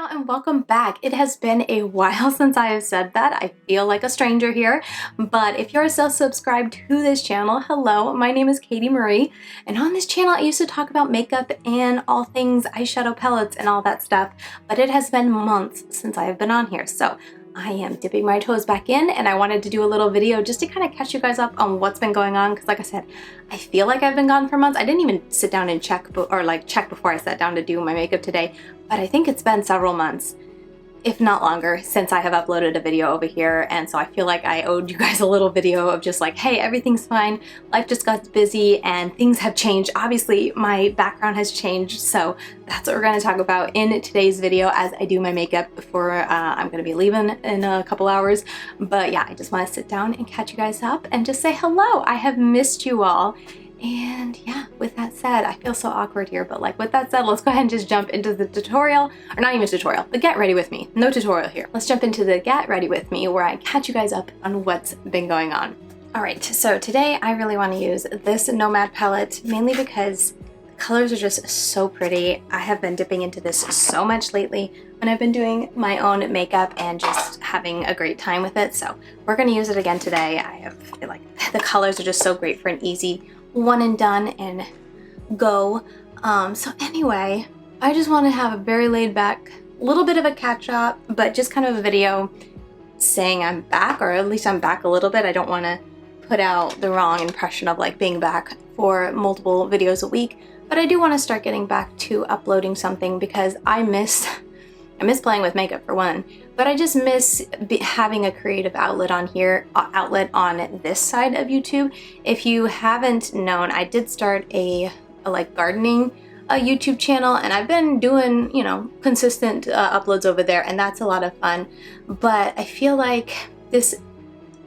y'all, and welcome back. It has been a while since I have said that. I feel like a stranger here, but if you're still subscribed to this channel, hello, my name is Katie Marie, and on this channel I used to talk about makeup and all things eyeshadow palettes and all that stuff, but it has been months since I have been on here, so I am dipping my toes back in, and I wanted to do a little video just to kind of catch you guys up on what's been going on, because like I said, I feel like I've been gone for months. I didn't even sit down and check before I sat down to do my makeup today, but I think it's been several months, if not longer, since I have uploaded a video over here, and so I feel like I owed you guys a little video of just like, hey, everything's fine, life just got busy and things have changed. Obviously, my background has changed, so that's what we're going to talk about in today's video as I do my makeup before I'm going to be leaving in a couple hours. But yeah, I just want to sit down and catch you guys up and just say hello. I have missed you all. And yeah, with that said, I feel so awkward here, but like with that said, let's go ahead and just jump into the tutorial, or not even tutorial, the get ready with me. No tutorial here. Let's jump into the get ready with me where I catch you guys up on what's been going on. All right, so today I really want to use this Nomad palette, mainly because the colors are just so pretty. I have been dipping into this so much lately when I've been doing my own makeup and just having a great time with it. So we're going to use it again today. I feel like the colors are just so great for an easy one and done and go. So anyway, I just want to have a very laid back, little bit of a catch up, but just kind of a video saying I'm back, or at least I'm back a little bit. I don't want to put out the wrong impression of like being back for multiple videos a week, but I do want to start getting back to uploading something because I miss playing with makeup for one, but I just miss having a creative outlet on here, on this side of YouTube. If you haven't known, I did start a like gardening YouTube channel, and I've been doing, you know, consistent uploads over there, and that's a lot of fun. But I feel like this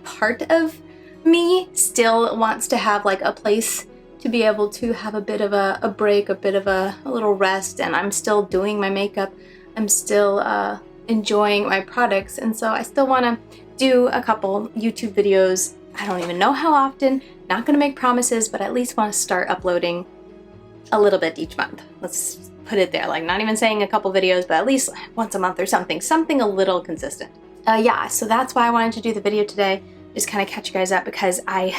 part of me still wants to have like a place to be able to have a bit of a break, a bit of a little rest, and I'm still doing my makeup. I'm still enjoying my products, and so I still want to do a couple YouTube videos. I don't even know how often, not going to make promises, but at least want to start uploading a little bit each month. Let's put it there, like not even saying a couple videos, but at least once a month or something a little consistent. Yeah, so that's why I wanted to do the video today, just kind of catch you guys up, because I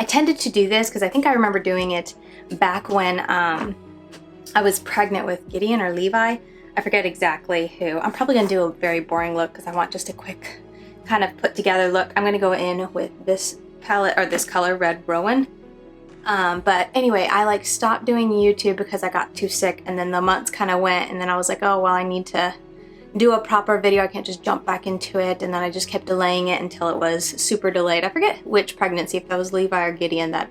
tended to do this because I think I remember doing it back when I was pregnant with Gideon or Levi. I forget exactly who. I'm probably going to do a very boring look because I want just a quick kind of put together look. I'm going to go in with this palette, or this color, Red Rowan. But anyway, I like stopped doing YouTube because I got too sick, and then the months kind of went, and then I was like, oh, well, I need to do a proper video. I can't just jump back into it, and then I just kept delaying it until it was super delayed. I forget which pregnancy, if that was Levi or Gideon, that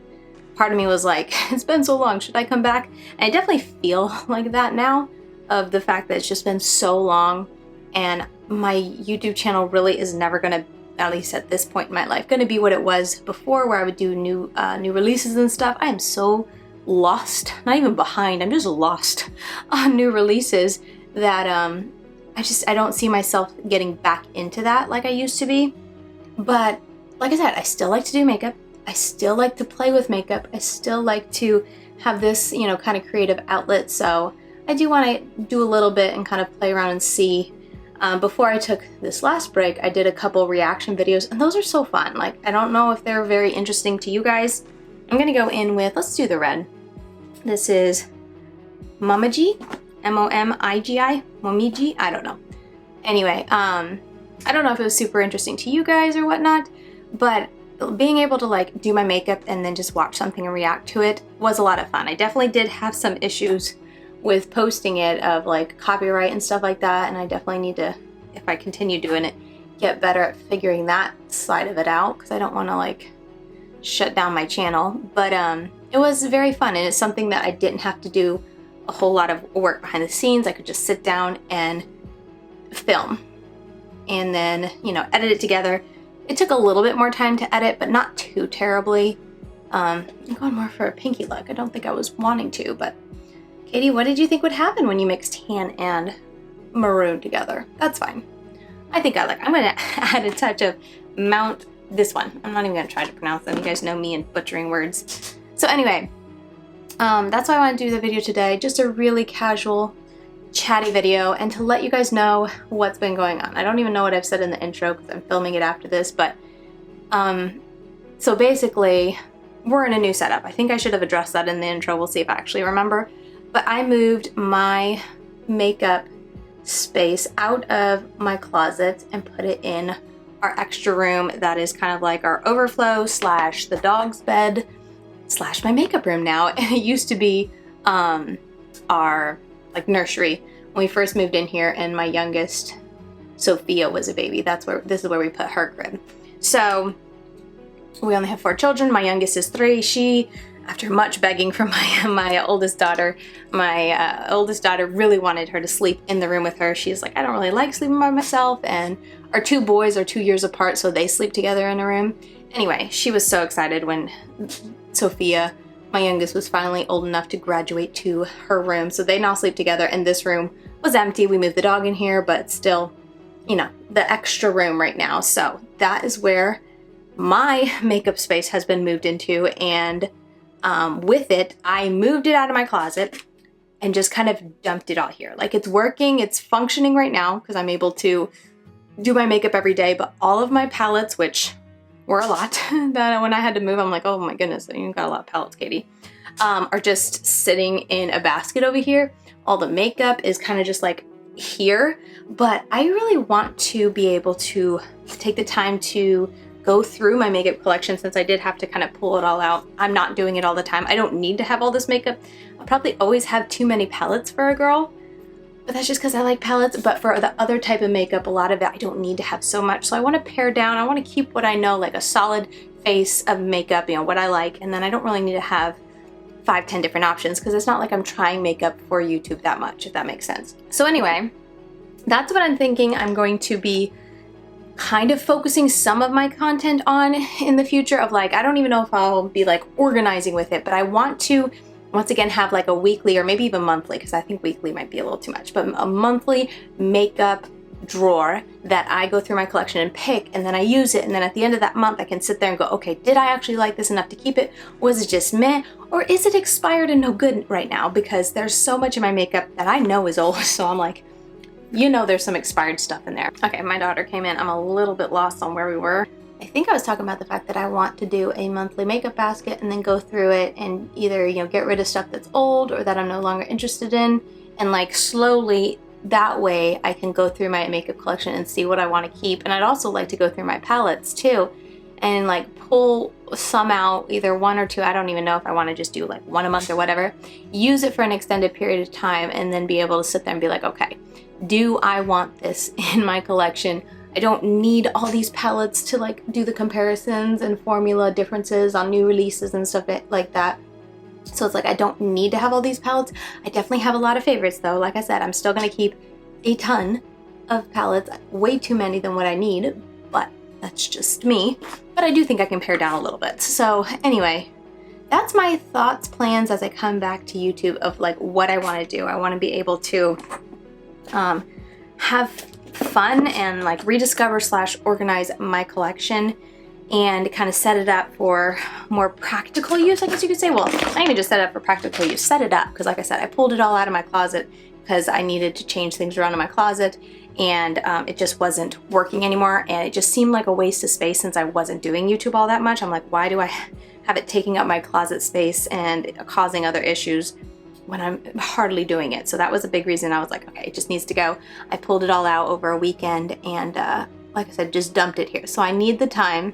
part of me was like, it's been so long, should I come back? And I definitely feel like that now, of the fact that it's just been so long, and my YouTube channel really is never gonna, at least at this point in my life, gonna be what it was before, where I would do new releases and stuff. I am so lost, not even behind, I'm just lost on new releases that I don't see myself getting back into that like I used to be. But like I said, I still like to do makeup, I still like to play with makeup, I still like to have this, you know, kind of creative outlet, so I do want to do a little bit and kind of play around and see. Before I took this last break, I did a couple reaction videos, and those are so fun. Like, I don't know if they're very interesting to you guys. I'm going to go in with, let's do the red. This is Momiji, M-O-M-I-G-I, Momiji, I don't know. Anyway, I don't know if it was super interesting to you guys or whatnot, but being able to like do my makeup and then just watch something and react to it was a lot of fun. I definitely did have some issues with posting it, of like copyright and stuff like that, and I definitely need to, if I continue doing it, get better at figuring that side of it out, because I don't want to like shut down my channel. But it was very fun, and it's something that I didn't have to do a whole lot of work behind the scenes. I could just sit down and film and then, you know, edit it together. It took a little bit more time to edit, but not too terribly. I'm going more for a pinky look. I don't think I was wanting to, but Katie, what did you think would happen when you mixed tan and maroon together? That's fine. I think I'm gonna add a touch of this one. I'm not even gonna try to pronounce them. You guys know me and butchering words. So anyway, that's why I want to do the video today. Just a really casual chatty video and to let you guys know what's been going on. I don't even know what I've said in the intro because I'm filming it after this, but so basically we're in a new setup. I think I should have addressed that in the intro. We'll see if I actually remember. But I moved my makeup space out of my closet and put it in our extra room that is kind of like our overflow slash the dog's bed slash my makeup room now. And it used to be our like nursery when we first moved in here, and my youngest Sophia was a baby. This is where we put her crib. So we only have 4 children. My youngest is 3. She, after much begging from my oldest daughter, my oldest daughter really wanted her to sleep in the room with her. She's like, I don't really like sleeping by myself, and our 2 boys are 2 years apart, so they sleep together in a room. Anyway, she was so excited when Sophia, my youngest, was finally old enough to graduate to her room. So they now sleep together, and this room was empty. We moved the dog in here, but it's still, you know, the extra room right now. So that is where my makeup space has been moved into, and with it, I moved it out of my closet and just kind of dumped it all here. Like, it's working, it's functioning right now because I'm able to do my makeup every day, but all of my palettes, which were a lot, that when I had to move, I'm like, oh my goodness, you've got a lot of palettes, Katie, are just sitting in a basket over here. All the makeup is kind of just like here, but I really want to be able to take the time to go through my makeup collection since I did have to kind of pull it all out. I'm not doing it all the time. I don't need to have all this makeup. I'll probably always have too many palettes for a girl, but that's just because I like palettes. But for the other type of makeup, a lot of it I don't need to have so much. So I want to pare down. I want to keep what I know, like a solid face of makeup, you know, what I like, and then I don't really need to have 5-10 different options because it's not like I'm trying makeup for YouTube that much, if that makes sense. So anyway, that's what I'm thinking I'm going to be kind of focusing some of my content on in the future. Of like, I don't even know if I'll be like organizing with it, but I want to once again have like a weekly or maybe even monthly, because I think weekly might be a little too much, but a monthly makeup drawer that I go through my collection and pick, and then I use it, and then at the end of that month I can sit there and go, okay, did I actually like this enough to keep it? Was it just meh? Or is it expired and no good right now? Because there's so much of my makeup that I know is old, so I'm like, you know, there's some expired stuff in there. Okay, my daughter came in. I'm a little bit lost on where we were. I think I was talking about the fact that I want to do a monthly makeup basket and then go through it and either, you know, get rid of stuff that's old or that I'm no longer interested in, and like slowly that way I can go through my makeup collection and see what I want to keep. And I'd also like to go through my palettes too and like pull some out, either 1 or 2. I don't even know if I want to just do like 1 a month or whatever. Use it for an extended period of time and then be able to sit there and be like, okay, do I want this in my collection? I don't need all these palettes to like do the comparisons and formula differences on new releases and stuff like that. So it's like, I don't need to have all these palettes. I definitely have a lot of favorites though. Like I said, I'm still gonna keep a ton of palettes, way too many than what I need, but that's just me. But I do think I can pare down a little bit. So anyway, that's my thoughts, plans as I come back to YouTube of like what I wanna do. I wanna be able to have fun and like rediscover slash organize my collection and kind of set it up for more practical use, I guess you could say. Well, not even just set it up for practical use, set it up, because like I said, I pulled it all out of my closet because I needed to change things around in my closet, and it just wasn't working anymore, and it just seemed like a waste of space since I wasn't doing YouTube all that much. I'm like, why do I have it taking up my closet space and causing other issues when I'm hardly doing it? So that was a big reason I was like, okay, it just needs to go. I pulled it all out over a weekend and like I said, just dumped it here. So I need the time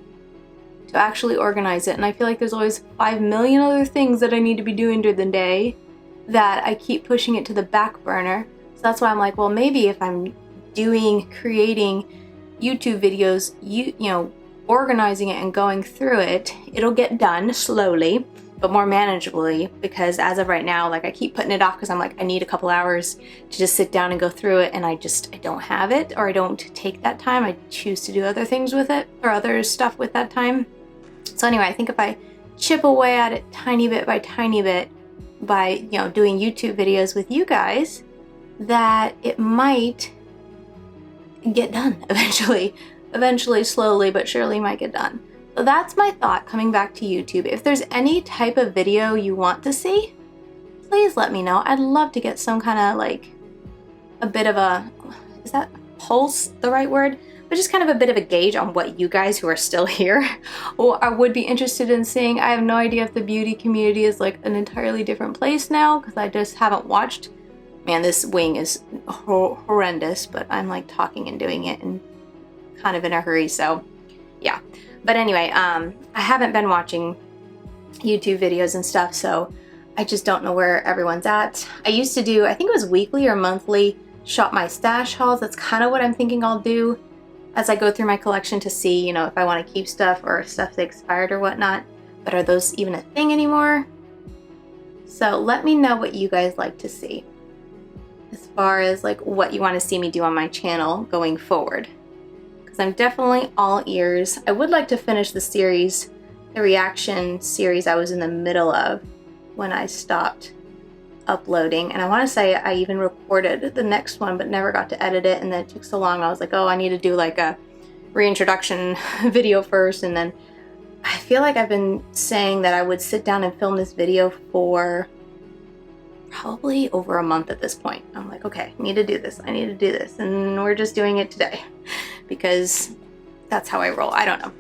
to actually organize it, and I feel like there's always 5 million other things that I need to be doing during the day that I keep pushing it to the back burner. So that's why I'm like, well, maybe if I'm creating YouTube videos, you know, organizing it and going through it, it'll get done slowly but more manageably, because as of right now, like I keep putting it off because I'm like, I need a couple hours to just sit down and go through it, and I don't have it, or I don't take that time. I choose to do other things with it or other stuff with that time. So anyway, I think if I chip away at it tiny bit by you know, doing YouTube videos with you guys, that it might get done eventually. Eventually, slowly but surely might get done. So that's my thought coming back to YouTube. If there's any type of video you want to see, please let me know. I'd love to get some kind of like a bit of a, is that pulse the right word? But just kind of a bit of a gauge on what you guys who are still here or I would be interested in seeing. I have no idea if the beauty community is like an entirely different place now because I just haven't watched. Man, this wing is horrendous, but I'm like talking and doing it and kind of in a hurry, so yeah. But anyway, I haven't been watching YouTube videos and stuff, so I just don't know where everyone's at. I used to do, I think it was weekly or monthly, shop my stash hauls. That's kind of what I'm thinking I'll do as I go through my collection to see, you know, if I want to keep stuff or if stuff's expired or whatnot. But are those even a thing anymore? So let me know what you guys like to see as far as like what you want to see me do on my channel going forward. Because I'm definitely all ears. I would like to finish the series, the reaction series I was in the middle of when I stopped uploading, and I want to say I even recorded the next one but never got to edit it, and then it took so long I was like, oh, I need to do like a reintroduction video first. And then I feel like I've been saying that I would sit down and film this video for probably over a month at this point. I'm like, okay, I need to do this, I need to do this, and we're just doing it today because that's how I roll. I don't know.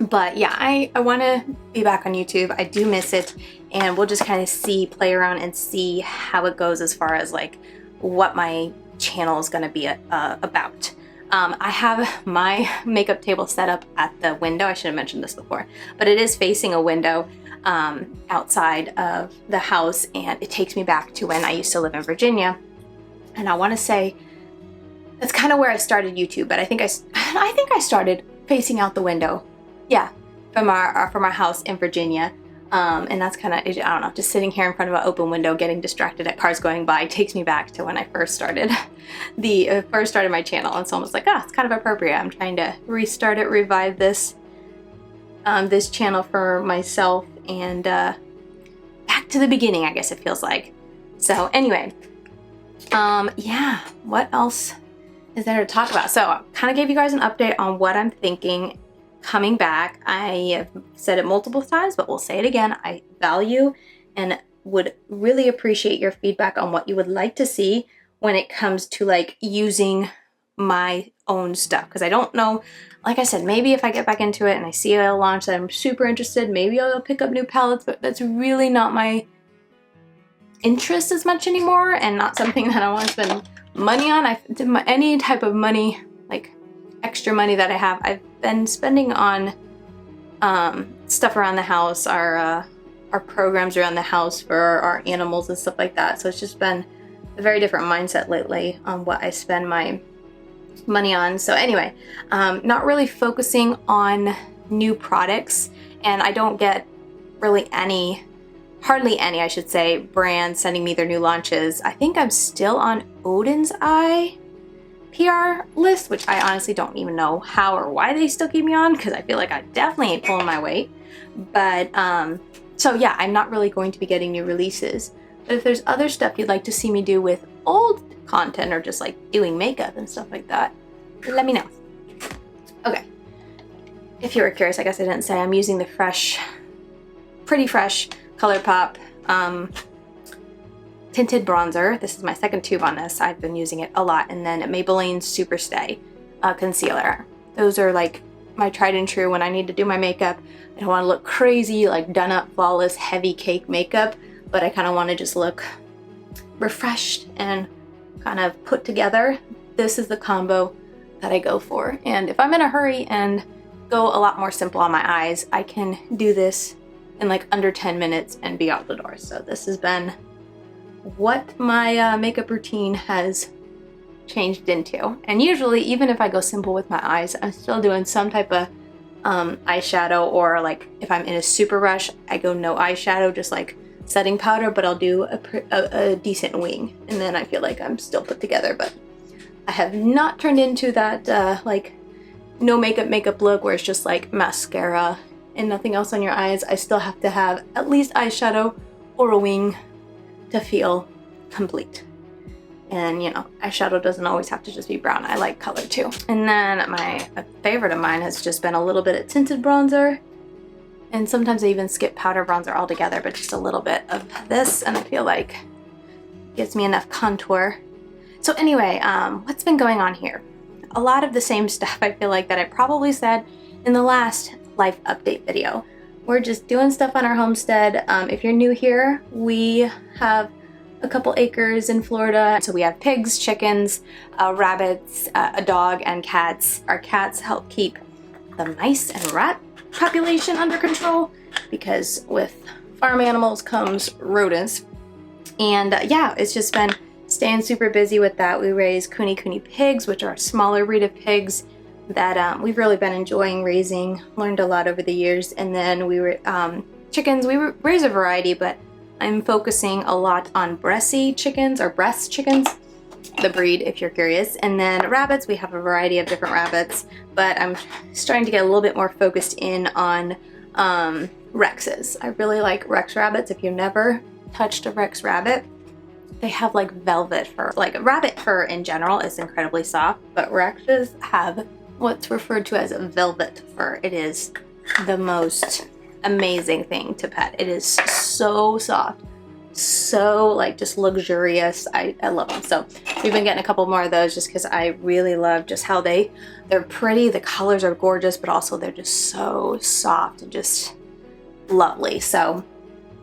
But yeah, I want to be back on YouTube. I do miss it, and we'll just kind of play around and see how it goes as far as like what my channel is going to be about. I have my makeup table set up at the window. I should have mentioned this before, but it is facing a window outside of the house, and it takes me back to when I used to live in Virginia. And I want to say that's kind of where I started YouTube, but I think I started facing out the window. Yeah, from our house in Virginia, and that's kind of, I don't know, just sitting here in front of an open window, getting distracted at cars going by, takes me back to when I first started my channel. And so I was like, it's kind of appropriate. I'm trying to restart it, revive this this channel for myself, and back to the beginning, I guess it feels like. So anyway, yeah, what else is there to talk about? So I kind of gave you guys an update on what I'm thinking coming back. I have said it multiple times, but we'll say it again. I value and would really appreciate your feedback on what you would like to see when it comes to like using my own stuff. Because I don't know, like I said, maybe if I get back into it and I see a launch that I'm super interested, maybe I'll pick up new palettes, but that's really not my interest as much anymore, and not something that I want to spend money on. Any type of money, like extra money that I have, I've been spending on stuff around the house, our programs around the house for our animals and stuff like that. So it's just been a very different mindset lately on what I spend my money on. So anyway, not really focusing on new products, and I don't get really hardly any, I should say, brands sending me their new launches. I think I'm still on Odin's Eye PR list, which I honestly don't even know how or why they still keep me on, because I feel like I definitely ain't pulling my weight. But so yeah, I'm not really going to be getting new releases. But if there's other stuff you'd like to see me do with old content, or just like doing makeup and stuff like that, let me know. Okay, if you were curious, I guess I didn't say, I'm using the pretty fresh ColourPop tinted bronzer. This is my second tube on this. I've been using it a lot. And then Maybelline Super Stay concealer. Those are like my tried and true when I need to do my makeup. I don't want to look crazy, like done up, flawless, heavy cake makeup, but I kind of want to just look refreshed and kind of put together. This is the combo that I go for. And if I'm in a hurry and go a lot more simple on my eyes, I can do this in like under 10 minutes and be out the door. So this has been what my makeup routine has changed into. And usually, even if I go simple with my eyes, I'm still doing some type of eyeshadow, or like if I'm in a super rush, I go no eyeshadow, just like setting powder, but I'll do a decent wing, and then I feel like I'm still put together. But I have not turned into that like no makeup look where it's just like mascara and nothing else on your eyes. I still have to have at least eyeshadow or a wing to feel complete. And you know, eyeshadow doesn't always have to just be brown. I like color too. And then a favorite of mine has just been a little bit of tinted bronzer. And sometimes I even skip powder bronzer altogether, but just a little bit of this, and I feel like it gives me enough contour. So anyway, what's been going on here? A lot of the same stuff I feel like that I probably said in the last life update video. We're just doing stuff on our homestead. If you're new here, we have a couple acres in Florida. So we have pigs, chickens, rabbits, a dog, and cats. Our cats help keep the mice and rat population under control because with farm animals comes rodents. And yeah, it's just been staying super busy with that. We raise kuni pigs, which are a smaller breed of pigs that we've really been enjoying raising, learned a lot over the years. And then we were chickens, we raise a variety, but I'm focusing a lot on breasty chickens or breast chickens, the breed if you're curious. And then rabbits, we have a variety of different rabbits, but I'm starting to get a little bit more focused in on Rexes. I really like Rex rabbits. If you've never touched a Rex rabbit, they have like velvet fur. Like rabbit fur in general is incredibly soft, but Rexes have what's referred to as velvet fur. It is the most amazing thing to pet. It is so soft, so like just luxurious. I love them. So we've been getting a couple more of those just because I really love just how they're pretty. The colors are gorgeous, but also they're just so soft and just lovely. So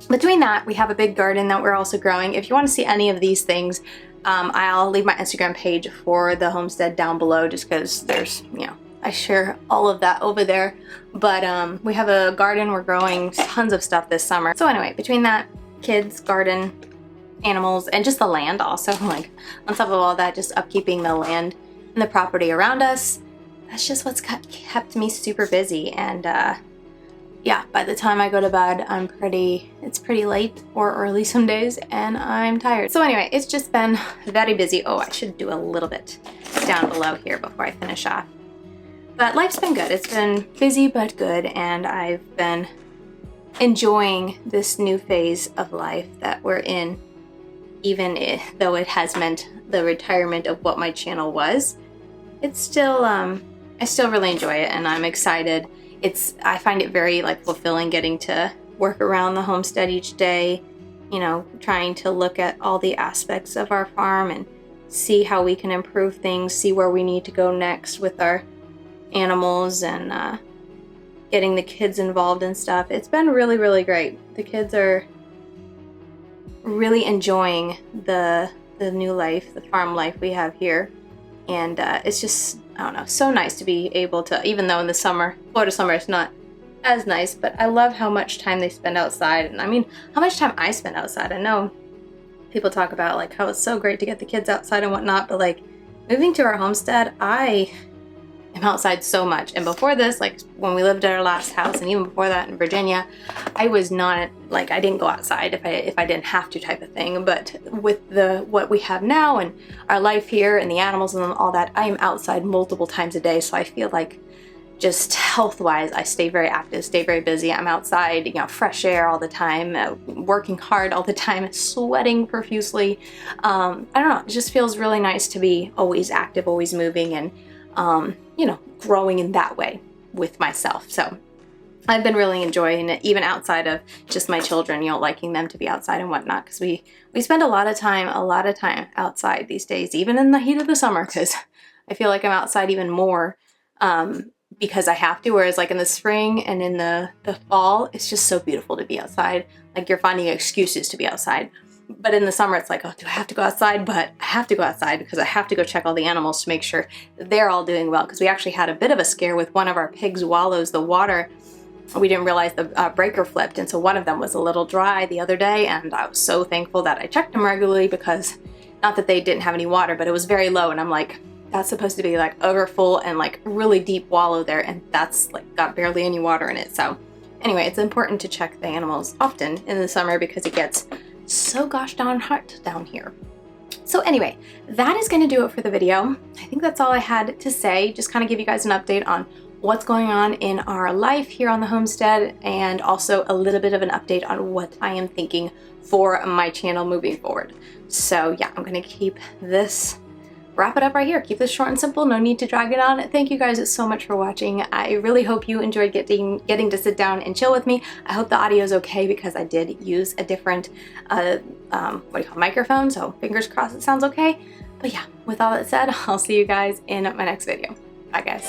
between that, we have a big garden that we're also growing. If you want to see any of these things, I'll leave my Instagram page for the homestead down below just because there's, you know, I share all of that over there. But we have a garden. We're growing tons of stuff this summer. So anyway, between that, kids, garden, animals, and just the land also, like on top of all that, just upkeeping the land and the property around us. That's just what's kept me super busy. And yeah, by the time I go to bed, it's pretty late or early some days, and I'm tired. So anyway, it's just been very busy. Oh, I should do a little bit down below here before I finish off. But life's been good. It's been busy but good, and I've been enjoying this new phase of life that we're in, even though it has meant the retirement of what my channel was. It's still, I still really enjoy it, and I'm excited. I find it very like fulfilling getting to work around the homestead each day, you know, trying to look at all the aspects of our farm and see how we can improve things, see where we need to go next with our animals, and getting the kids involved and stuff. It's been really, really great. The kids are really enjoying the new life, the farm life we have here. And it's just, I don't know, so nice to be able to, even though in the summer, Florida summer is not as nice, but I love how much time they spend outside. And I mean, how much time I spend outside. I know people talk about like how it's so great to get the kids outside and whatnot, but like moving to our homestead, I am outside so much. And before this, like when we lived at our last house, and even before that in Virginia, I was not like, I didn't go outside if I didn't have to type of thing. But with what we have now and our life here and the animals and all that, I am outside multiple times a day. So I feel like just health-wise, I stay very active, stay very busy. I'm outside, you know, fresh air all the time, working hard all the time, sweating profusely. I don't know, it just feels really nice to be always active, always moving, and you know, growing in that way with myself. So I've been really enjoying it, even outside of just my children, you know, liking them to be outside and whatnot, because we spend a lot of time outside these days, even in the heat of the summer, because I feel like I'm outside even more because I have to, whereas like in the spring and in the fall, it's just so beautiful to be outside. Like you're finding excuses to be outside. But in the summer, it's like, oh, do I have to go outside? But I have to go outside because I have to go check all the animals to make sure they're all doing well. Because we actually had a bit of a scare with one of our pigs' wallows. The water, we didn't realize the breaker flipped. And so one of them was a little dry the other day. And I was so thankful that I checked them regularly, because not that they didn't have any water, but it was very low. And I'm like, that's supposed to be like over full and like really deep wallow there. And that's like got barely any water in it. So anyway, it's important to check the animals often in the summer because it gets so gosh darn hot down here. So anyway, that is going to do it for the video. I think that's all I had to say. Just kind of give you guys an update on what's going on in our life here on the homestead, and also a little bit of an update on what I am thinking for my channel moving forward. So yeah, I'm going to wrap it up right here. Keep this short and simple. No need to drag it on. Thank you guys so much for watching. I really hope you enjoyed getting to sit down and chill with me. I hope the audio is okay, because I did use a different microphone, so fingers crossed it sounds okay. But yeah, with all that said, I'll see you guys in my next video. Bye guys.